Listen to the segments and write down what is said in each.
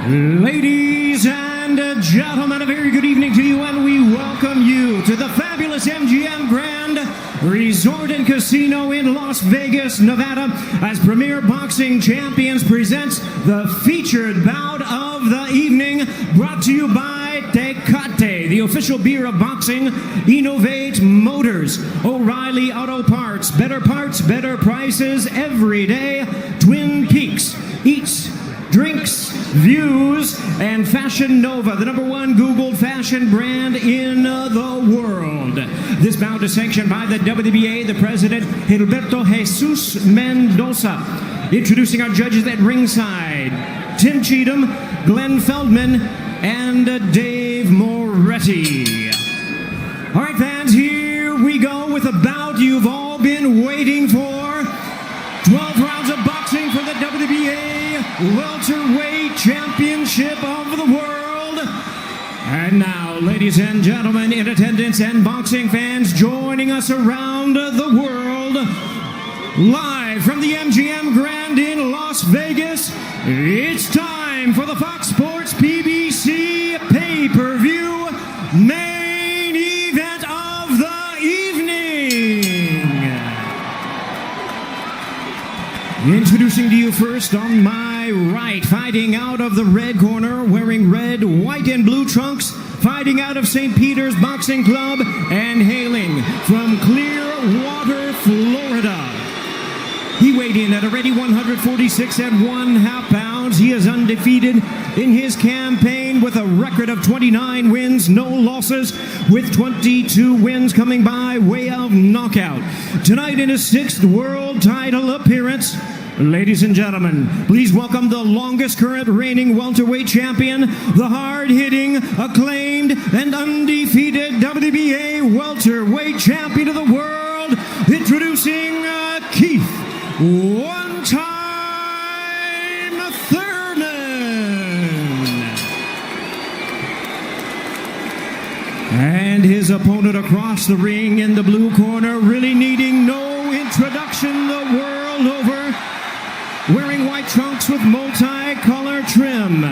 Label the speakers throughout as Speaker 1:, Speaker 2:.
Speaker 1: Ladies and gentlemen, a very good evening to you, and we welcome you to the fabulous MGM Grand Resort and Casino in Las Vegas, Nevada, as Premier Boxing Champions presents the featured bout of the evening, brought to you by Tecate, the official beer of boxing, Innovate Motors, O'Reilly Auto Parts, better prices every day, Twin Peaks, Eats, Drinks, Views, and Fashion Nova, the #1 Googled fashion brand in the world. This bout is sanctioned by the WBA, the president, Gilberto Jesus Mendoza. Introducing our judges at ringside, Tim Cheatham, Glenn Feldman, and Dave Moretti. All right, fans, here we go with a bout you've all been waiting for. 12 rounds of boxing for the WBA Welterweight Championship of the world. And now, ladies and gentlemen, in attendance and boxing fans joining us around the world, live from the MGM Grand in Las Vegas, it's time for the Fox Sports PBC pay-per-view main event of the evening. Introducing to you first on my right, fighting out of the red corner, wearing red, white, and blue trunks, fighting out of St. Peter's Boxing Club, and hailing from Clearwater, Florida. He weighed in at a ready 146 1/2 pounds. He is undefeated in his campaign with a record of 29 wins, no losses, with 22 wins coming by way of knockout. Tonight in his 6th world title appearance, ladies and gentlemen, please welcome the longest current reigning welterweight champion, the hard-hitting, acclaimed, and undefeated WBA welterweight champion of the world, introducing Keith one-time Thurman. And his opponent across the ring in the blue corner, really needing no introduction the world over, wearing white trunks with multi-color trim.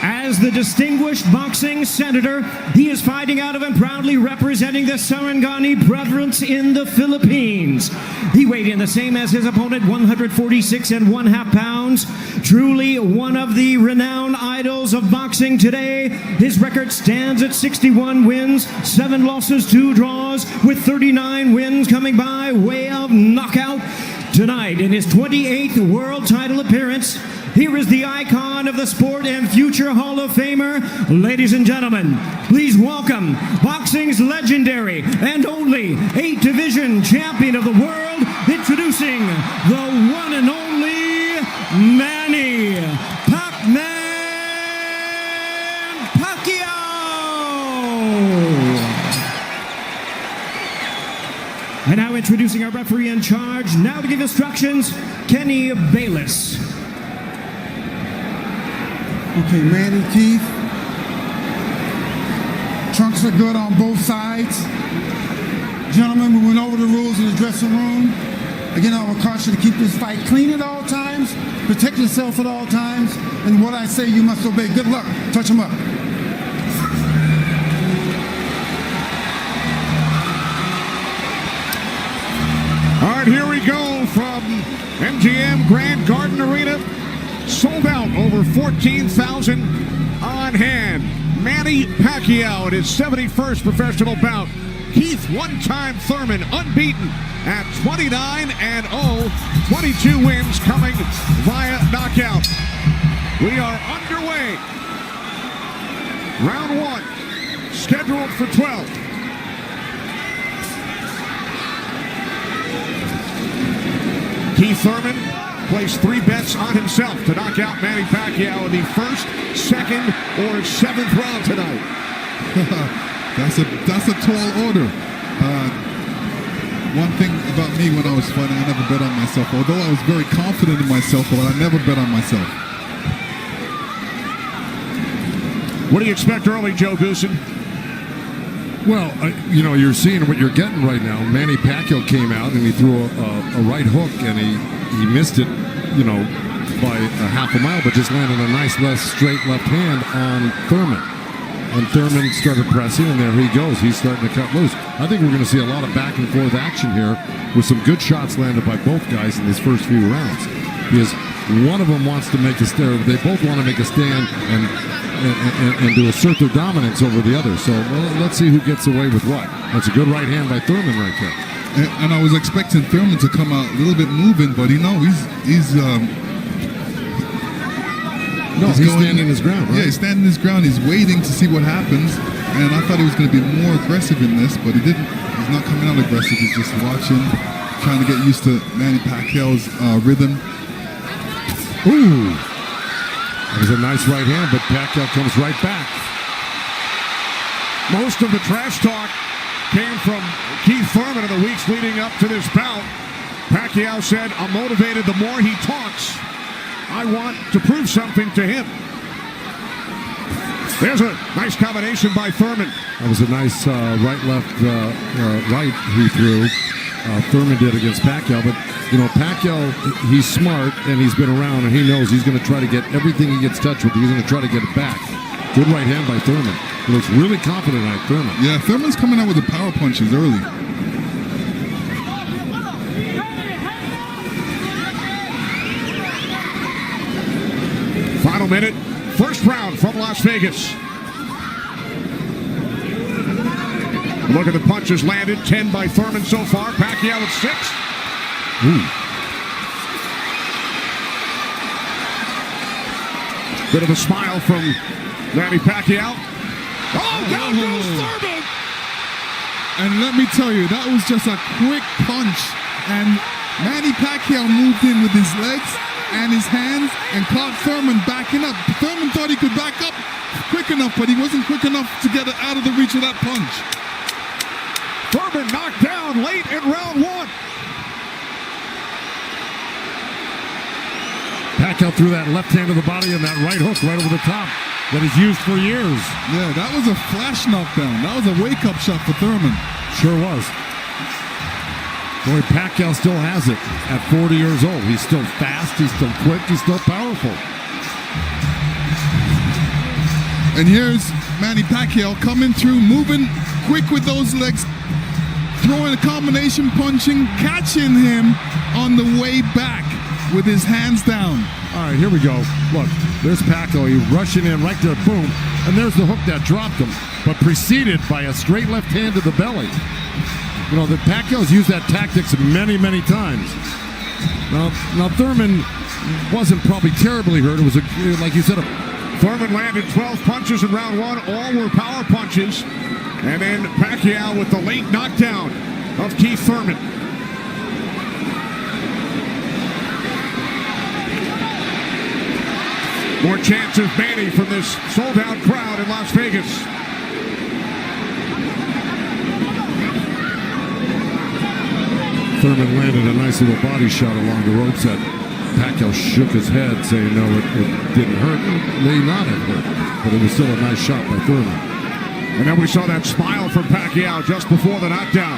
Speaker 1: As the distinguished boxing senator, he is fighting out of and proudly representing the Sarangani province in the Philippines. He weighed in the same as his opponent, 146 1/2 pounds. Truly one of the renowned idols of boxing today. His record stands at 61 wins, 7 losses, 2 draws, with 39 wins coming by way of knockout. Tonight, in his 28th world title appearance, here is the icon of the sport and future Hall of Famer. Ladies and gentlemen, please welcome boxing's legendary and only 8-division champion of the world, introducing the one and only Manny Pacquiao. And now introducing our referee in charge, now to give instructions, Kenny Bayless.
Speaker 2: Okay, Manny, Keith. Trunks are good on both sides. Gentlemen, we went over the rules in the dressing room. Again, I will caution to keep this fight clean at all times, protect yourself at all times, and what I say you must obey. Good luck. Touch them up.
Speaker 3: All right, here we go from MGM Grand Garden Arena. Sold out, over 14,000 on hand. Manny Pacquiao at his 71st professional bout. Keith one-time Thurman, unbeaten at 29-0, 22 wins coming via knockout. We are underway. Round 1, scheduled for 12. Keith Thurman placed 3 bets on himself to knock out Manny Pacquiao in the 1st, 2nd, or 7th round tonight.
Speaker 4: That's a tall order. One thing about me when I was fighting, I never bet on myself. Although I was very confident in myself, but I never bet on myself.
Speaker 3: What do you expect early, Joe Goosen?
Speaker 5: Well, you're seeing what you're getting right now. Manny Pacquiao came out and he threw a right hook and he missed it, by a half a mile, but just landed a nice straight left hand on Thurman. And Thurman started pressing, and there he goes. He's starting to cut loose. I think we're going to see a lot of back and forth action here with some good shots landed by both guys in these first few rounds. Because one of them wants to make a stand. They both want to make a stand and to assert their dominance over the other. So let's see who gets away with what. That's a good right hand by Thurman right there.
Speaker 4: And I was expecting Thurman to come out a little bit moving, but he's
Speaker 5: standing his ground, right?
Speaker 4: Yeah, he's standing his ground. He's waiting to see what happens. And I thought he was going to be more aggressive in this, but he didn't. He's not coming out aggressive. He's just watching, trying to get used to Manny Pacquiao's rhythm.
Speaker 5: Ooh. That was a nice right hand, but Pacquiao comes right back.
Speaker 3: Most of the trash talk came from Keith Thurman in the weeks leading up to this bout. Pacquiao said, "I'm motivated the more he talks. I want to prove something to him." There's a nice combination by Thurman.
Speaker 5: That was a nice right-left right he threw. Thurman did against Pacquiao, but you know Pacquiao, he's smart and he's been around and he knows he's going to try to get everything he gets touched with. He's going to try to get it back. Good right hand by Thurman. He looks really confident at Thurman.
Speaker 4: Yeah, Thurman's coming out with the power punches early.
Speaker 3: Final minute, first round from Las Vegas. Look at the punches landed, 10 by Thurman so far. Pacquiao at 6.
Speaker 5: Ooh.
Speaker 3: Bit of a smile from Manny Pacquiao. Oh, down goes Thurman!
Speaker 4: And let me tell you, that was just a quick punch. And Manny Pacquiao moved in with his legs and his hands and caught Thurman backing up. Thurman thought he could back up quick enough, but he wasn't quick enough to get it out of the reach of that punch.
Speaker 3: Thurman knocked down late in round 1.
Speaker 5: Pacquiao threw that left hand to the body and that right hook right over the top that he's used for years.
Speaker 4: Yeah, that was a flash knockdown. That was a wake-up shot for Thurman.
Speaker 5: Sure was. Boy, Pacquiao still has it at 40 years old. He's still fast, he's still quick, he's still powerful.
Speaker 4: And here's Manny Pacquiao coming through, moving quick with those legs, throwing a combination punching, catching him on the way back with his hands down.
Speaker 5: All right, here we go. Look, there's Pacquiao. He's rushing in right there, boom. And there's the hook that dropped him, but preceded by a straight left hand to the belly. You know, the Pacquiao's used that tactics many, many times. Now Thurman wasn't probably terribly hurt. It was, like you said,
Speaker 3: Thurman landed 12 punches in round 1. All were power punches. And then Pacquiao with the late knockdown of Keith Thurman. More chances, Manny, from this sold-out crowd in Las Vegas.
Speaker 5: Thurman landed a nice little body shot along the ropes that Pacquiao shook his head, saying no, it didn't hurt. It may not have hurt, but it was still a nice shot by Thurman.
Speaker 3: And then we saw that smile from Pacquiao just before the knockdown.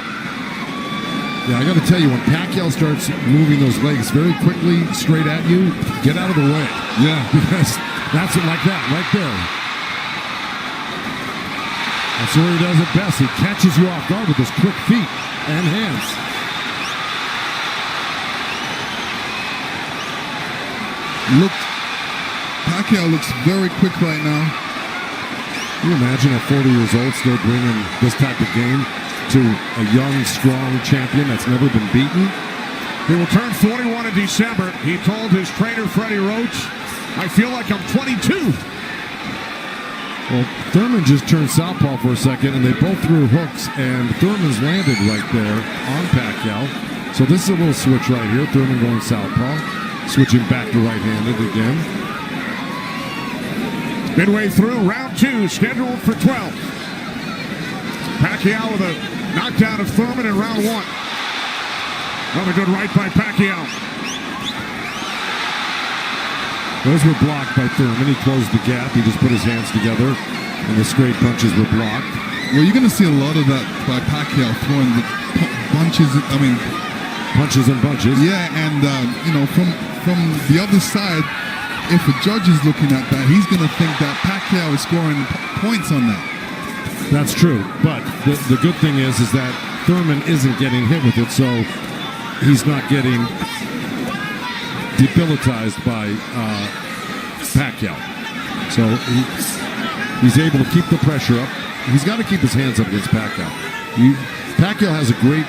Speaker 5: Yeah, I got to tell you, when Pacquiao starts moving those legs very quickly straight at you, get out of the way.
Speaker 4: Yeah.
Speaker 5: Because that's it like that, right there. That's where he does it best. He catches you off guard with his quick feet and hands.
Speaker 4: Pacquiao looks very quick right now.
Speaker 5: Can you imagine at 40 years old still bringing this type of game to a young, strong champion that's never been beaten?
Speaker 3: He will turn 41 in December. He told his trainer, Freddie Roach, "I feel like I'm 22.
Speaker 5: Well, Thurman just turned southpaw for a second, and they both threw hooks, and Thurman's landed right there on Pacquiao. So this is a little switch right here. Thurman going southpaw, switching back to right-handed again.
Speaker 3: Midway through round 2, scheduled for 12. Pacquiao with a knockdown of Thurman in round 1. Another good right by Pacquiao.
Speaker 5: Those were blocked by Thurman. He closed the gap. He just put his hands together, and the straight punches were blocked.
Speaker 4: Well, you're going to see a lot of that by Pacquiao throwing the punches. I mean,
Speaker 5: punches and bunches.
Speaker 4: Yeah, and you know, from the other side, if a judge is looking at that, he's going to think that Pacquiao is scoring points on that.
Speaker 5: That's true, but the good thing is that Thurman isn't getting hit with it, so he's not getting debilitized by Pacquiao. So he's able to keep the pressure up. He's got to keep his hands up against Pacquiao. Pacquiao has a great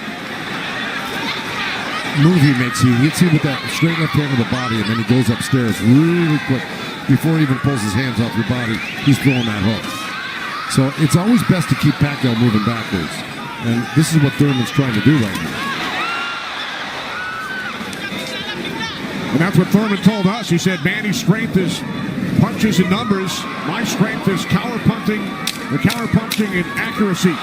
Speaker 5: move he makes. He hits him with that straight left hand of the body, and then he goes upstairs really quick. Before he even pulls his hands off your body, he's throwing that hook. So it's always best to keep Pacquiao moving backwards. And this is what Thurman's trying to do right now.
Speaker 3: And that's what Thurman told us. He said, Manny's strength is punches and numbers. My strength is counter punching and accuracy.